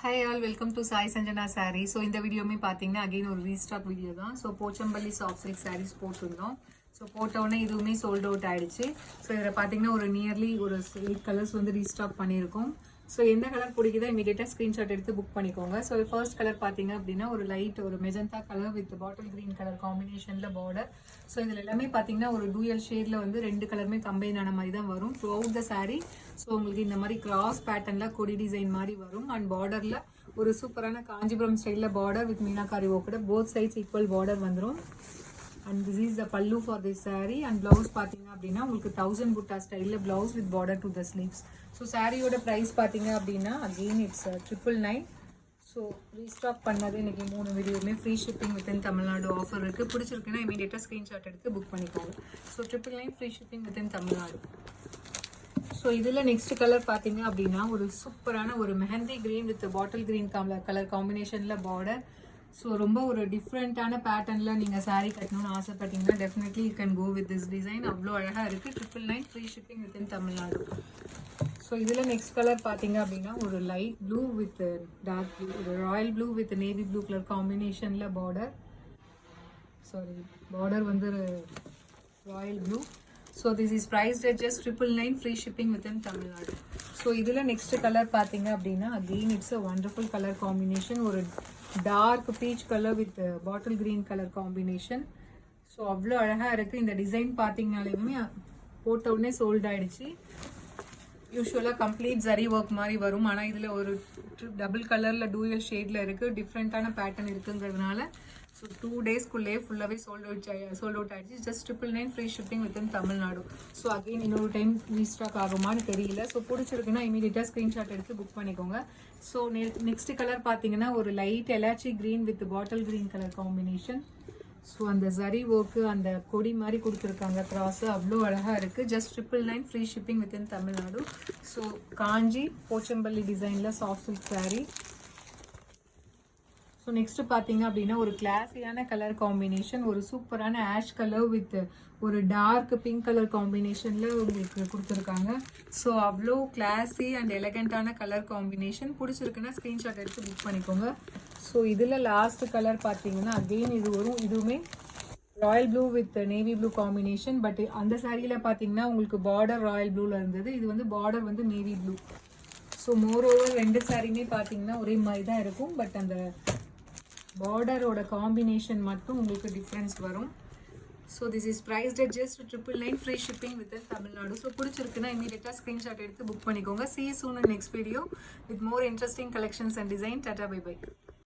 Hi all, welcome to Sai Sanjana Saree. So இந்த வீடியோமே பார்த்தீங்கன்னா again ஒரு ரீஸ்டாக் வீடியோ தான். So Pochampally soft silk saris போட்டிருந்தோம். ஸோ போட்டோடனே இதுவுமே சோல்ட் அவுட் ஆயிடுச்சு. ஸோ இதில் பார்த்தீங்கன்னா ஒரு நியர்லி ஒரு 8 கலர்ஸ் வந்து ரீஸ்டாக் பண்ணியிருக்கோம். ஸோ எந்த கலர் பிடிக்குதோ இமீடியட்டாக ஸ்க்ரீன்ஷாட் எடுத்து புக் பண்ணிக்கோங்க. ஸோ ஃபர்ஸ்ட் கலர் பார்த்தீங்க அப்படின்னா ஒரு லைட் ஒரு magenta colour with bottle green colour காம்பினேஷனில் பார்டர். ஸோ இதில் எல்லாமே பார்த்தீங்கன்னா ஒரு டூயல் ஷேடில் வந்து ரெண்டு கலருமே கம்பைன் ஆன மாதிரி தான் வரும் through out the sari. So உங்களுக்கு இந்த மாதிரி கிராஸ் பேட்டர்னில் கொடி டிசைன் மாதிரி வரும். அண்ட் பார்டரில் ஒரு சூப்பரான காஞ்சிபுரம் ஸ்டைலில் பார்டர் வித் மீனாக்காரி ஒர்க்கோட போத் சைட்ஸ் ஈக்குவல் பார்டர் வந்துடும். And this is the pallu for this saree. And blouse பார்த்தீங்க அப்படின்னா உங்களுக்கு 1000 புட்டா ஸ்டைலில் blouse with border to the sleeves. So சாரியோட ப்ரைஸ் பார்த்தீங்க அப்படின்னா அகெயின் இட்ஸ் 999. ஸோ ரீஸ்டாக் பண்ணது இன்னைக்கு 3 வீடியோமே free shipping within Tamil Nadu offer இருக்குது. பிடிச்சிருக்குன்னா இமீடியட்டாக ஸ்க்ரீன்ஷாட் எடுத்து புக் பண்ணிக்கோங்க. So 999 free shipping within Tamil Nadu. So இதில் நெக்ஸ்ட் கலர் பார்த்தீங்க அப்படின்னா ஒரு சூப்பரான ஒரு mehndi green with bottle green colour காம்பினேஷனில் பார்டர். ஸோ ரொம்ப ஒரு டிஃப்ரெண்ட்டான பேட்டர்னில் நீங்கள் சாரீ கட்டணும்னு ஆசைப்பட்டீங்கன்னா definitely you can go with this design. அவ்வளோ அழகாக இருக்குது. 999 free shipping within Tamil Nadu. So இதில் நெக்ஸ்ட் கலர் பார்த்தீங்க அப்படின்னா ஒரு light blue with dark blue, ஒரு royal blue with navy blue colour காம்பினேஷனில் பார்டர். பார்டர் வந்து royal blue. So this is priced at just 999 free shipping within Tamil Nadu. So இதில் நெக்ஸ்ட் கலர் பார்த்தீங்க அப்படின்னா again it's a wonderful colour combination. ஒரு dark peach colour with bottle green colour combination. So அவ்வளோ அழகாக இருக்குது. இந்த டிசைன் பார்த்தீங்கனாலுமே போட்ட உடனே சோல்ட் ஆகிடுச்சு. யூஸ்வலாக கம்ப்ளீட் ஜரி ஒர்க் மாதிரி வரும். ஆனால் இதில் ஒரு டபுள் கலரில் டூயல் ஷேடில் இருக்குது. டிஃப்ரெண்ட்டான பேட்டர்ன் இருக்குங்கிறதுனால ஸோ 2 டேஸ்க்குள்ளே ஃபுல்லாகவே சோல்ட் அவுட் ஆகிடுச்சு. Just 999 free shipping within Tamil Nadu. So again இன்னொரு டைம் ரீஸ்டாக் ஆகுமான்னு தெரியல. ஸோ பிடிச்சிருக்குன்னா இமீடியட்டாக ஸ்க்ரீன்ஷாட் எடுத்து புக் பண்ணிக்கோங்க. ஸோ நெக்ஸ்ட் கலர் பார்த்தீங்கன்னா ஒரு light elaichi green with bottle green colour combination. So அந்த ஜரி ஒர்க்கு அந்த கொடி மாதிரி கொடுத்துருக்காங்க கிராஸு, அவ்வளோ அழகாக இருக்குது. Just 999 free shipping within Tamil Nadu. So Kanchi Pochampalli டிசைனில் soft silk saree. So next பார்த்தீங்க அப்படின்னா ஒரு கிளாஸியான கலர் காம்பினேஷன், ஒரு சூப்பரான ஆஷ் கலர் வித் ஒரு டார்க் பிங்க் கலர் காம்பினேஷனில் உங்களுக்கு கொடுத்துருக்காங்க. ஸோ அவ்வளோ கிளாஸி அண்ட் எலகண்ட்டான கலர் காம்பினேஷன். பிடிச்சிருக்குன்னா ஸ்க்ரீன்ஷாட் எடுத்து புக் பண்ணிக்கோங்க. ஸோ இதில் லாஸ்ட் கலர் பார்த்தீங்கன்னா அகெயின் இது வரும். இதுவுமே royal blue with navy blue combination. But அந்த சாரியில் பார்த்தீங்கன்னா உங்களுக்கு பார்டர் ராயல் ப்ளூவில் இருந்தது. இது வந்து பார்டர் வந்து navy blue. So more over ரெண்டு சாரியுமே பார்த்தீங்கன்னா ஒரே மாதிரி தான் இருக்கும். பட் அந்த பார்டரோட காம்பினேஷன் மட்டும் உங்களுக்கு டிஃப்ரென்ஸ் வரும். So this is priced at just 999 free shipping within Tamil Nadu. So பிடிச்சிருக்குன்னா இமீடியட்டாக ஸ்க்ரீன்ஷாட் எடுத்து புக் பண்ணிக்கோங்க. See you soon in next video with more interesting collections and design. Tata, bye bye.